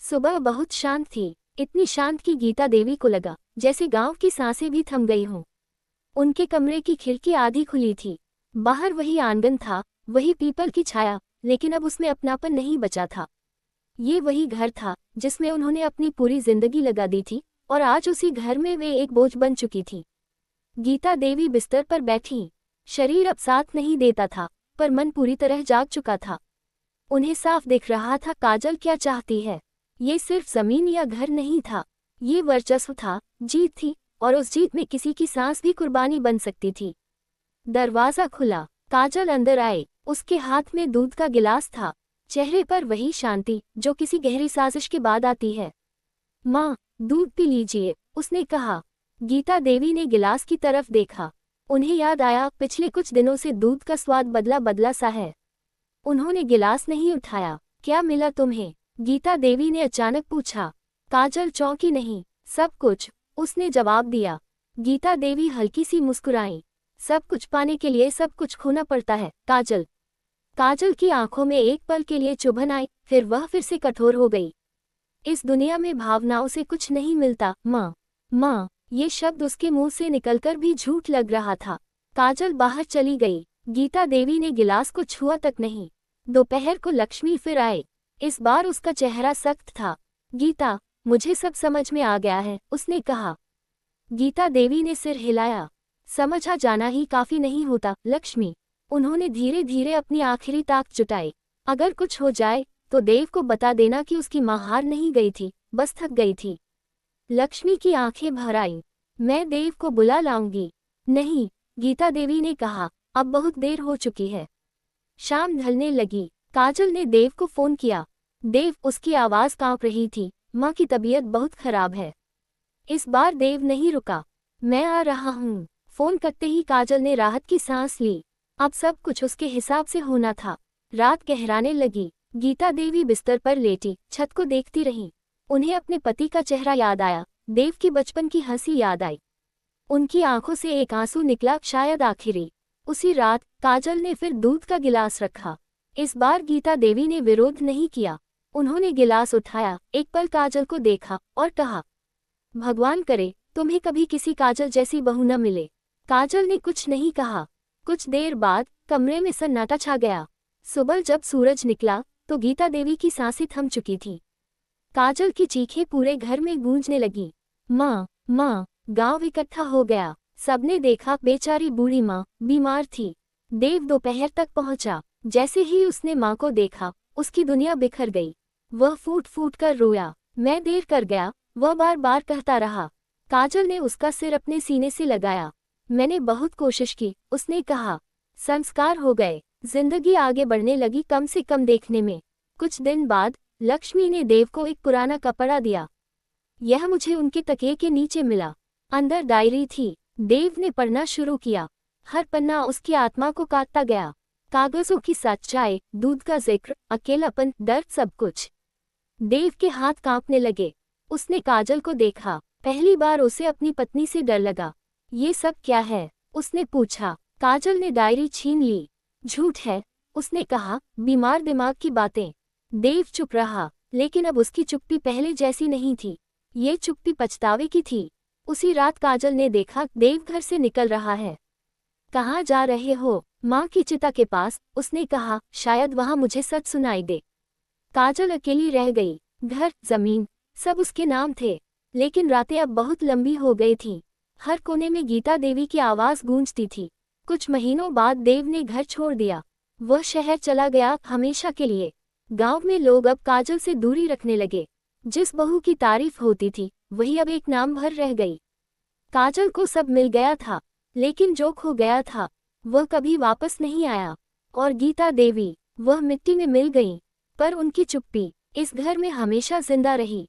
सुबह बहुत शांत थी, इतनी शांत कि गीता देवी को लगा जैसे गांव की सांसें भी थम गई हों। उनके कमरे की खिड़की आधी खुली थी। बाहर वही आंगन था, वही पीपल की छाया, लेकिन अब उसमें अपनापन नहीं बचा था। ये वही घर था जिसमें उन्होंने अपनी पूरी जिंदगी लगा दी थी, और आज उसी घर में वे एक बोझ बन चुकी थी। गीता देवी बिस्तर पर बैठी। शरीर अब साथ नहीं देता था, पर मन पूरी तरह जाग चुका था। उन्हें साफ दिख रहा था काजल क्या चाहती है। ये सिर्फ जमीन या घर नहीं था, ये वर्चस्व था, जीत थी, और उस जीत में किसी की सांस भी कुर्बानी बन सकती थी। दरवाजा खुला, काजल अंदर आए। उसके हाथ में दूध का गिलास था, चेहरे पर वही शांति जो किसी गहरी साजिश के बाद आती है। माँ, दूध पी लीजिए, उसने कहा। गीता देवी ने गिलास की तरफ देखा। उन्हें याद आया पिछले कुछ दिनों से दूध का स्वाद बदला बदला सा है। उन्होंने गिलास नहीं उठाया। क्या मिला तुम्हें? गीता देवी ने अचानक पूछा। काजल चौंकी नहीं। सब कुछ, उसने जवाब दिया। गीता देवी हल्की सी मुस्कुराई। सब कुछ पाने के लिए सब कुछ खोना पड़ता है, काजल। काजल की आंखों में एक पल के लिए चुभन आई, फिर वह फिर से कठोर हो गई। इस दुनिया में भावनाओं से कुछ नहीं मिलता, माँ। माँ, ये शब्द उसके मुंह से निकलकर भी झूठ लग रहा था। काजल बाहर चली गई। गीता देवी ने गिलास को छुआ तक नहीं। दोपहर को लक्ष्मी फिर आए। इस बार उसका चेहरा सख्त था। गीता, मुझे सब समझ में आ गया है, उसने कहा। गीता देवी ने सिर हिलाया। समझ आ जाना ही काफी नहीं होता, लक्ष्मी। उन्होंने धीरे धीरे अपनी आखिरी ताक जुटाई। अगर कुछ हो जाए तो देव को बता देना कि उसकी मां हार नहीं गई थी, बस थक गई थी। लक्ष्मी की आंखें भर आईं। मैं देव को बुला लाऊंगी। नहीं, गीता देवी ने कहा, अब बहुत देर हो चुकी है। शाम ढलने लगी। काजल ने देव को फोन किया। देव, उसकी आवाज कांप रही थी, माँ की तबीयत बहुत खराब है। इस बार देव नहीं रुका। मैं आ रहा हूँ। फोन करते ही काजल ने राहत की सांस ली। अब सब कुछ उसके हिसाब से होना था। रात गहराने लगी। गीता देवी बिस्तर पर लेटी छत को देखती रही। उन्हें अपने पति का चेहरा याद आया, देव की बचपन की हंसी याद आई। उनकी आंखों से एक आंसू निकला, शायद आखिरी। उसी रात काजल ने फिर दूध का गिलास रखा। इस बार गीता देवी ने विरोध नहीं किया। उन्होंने गिलास उठाया, एक पल काजल को देखा और कहा, भगवान करे तुम्हें कभी किसी काजल जैसी बहू न मिले। काजल ने कुछ नहीं कहा। कुछ देर बाद कमरे में सन्नाटा छा गया। सुबह जब सूरज निकला तो गीता देवी की सांसें थम चुकी थीं। काजल की चीखें पूरे घर में गूंजने लगी। माँ, माँ, गांव इकट्ठा हो गया। सबने देखा बेचारी बूढ़ी माँ बीमार थी। देव दोपहर तक पहुंचा। जैसे ही उसने माँ को देखा, उसकी दुनिया बिखर गई। वह फूट फूट कर रोया। मैं देर कर गया, वह बार बार कहता रहा। काजल ने उसका सिर अपने सीने से लगाया। मैंने बहुत कोशिश की, उसने कहा। संस्कार हो गए। जिंदगी आगे बढ़ने लगी कम से कम देखने में। कुछ दिन बाद लक्ष्मी ने देव को एक पुराना कपड़ा दिया। यह मुझे उनके तकिए के नीचे मिला। अंदर डायरी थी। देव ने पढ़ना शुरू किया। हर पन्ना उसकी आत्मा को काटता गया। कागजों की सच्चाई, दूध का जिक्र, अकेलापन, दर्द, सब कुछ। देव के हाथ कांपने लगे। उसने काजल को देखा। पहली बार उसे अपनी पत्नी से डर लगा। ये सब क्या है? उसने पूछा। काजल ने डायरी छीन ली। झूठ है, उसने कहा, बीमार दिमाग की बातें। देव चुप रहा, लेकिन अब उसकी चुप्पी पहले जैसी नहीं थी। ये चुप्पी पछतावे की थी। उसी रात काजल ने देखा देव घर से निकल रहा है। कहाँ जा रहे हो? माँ की चिता के पास, उसने कहा, शायद वहाँ मुझे सच सुनाई दे। काजल अकेली रह गई। घर, जमीन, सब उसके नाम थे, लेकिन रातें अब बहुत लंबी हो गई थीं। हर कोने में गीता देवी की आवाज़ गूंजती थी। कुछ महीनों बाद देव ने घर छोड़ दिया। वह शहर चला गया, हमेशा के लिए। गांव में लोग अब काजल से दूरी रखने लगे। जिस बहू की तारीफ होती थी, वही अब एक नाम भर रह गई। काजल को सब मिल गया था, लेकिन जो खो गया था वह कभी वापस नहीं आया। और गीता देवी, वह मिट्टी में मिल गई, पर उनकी चुप्पी इस घर में हमेशा जिंदा रही।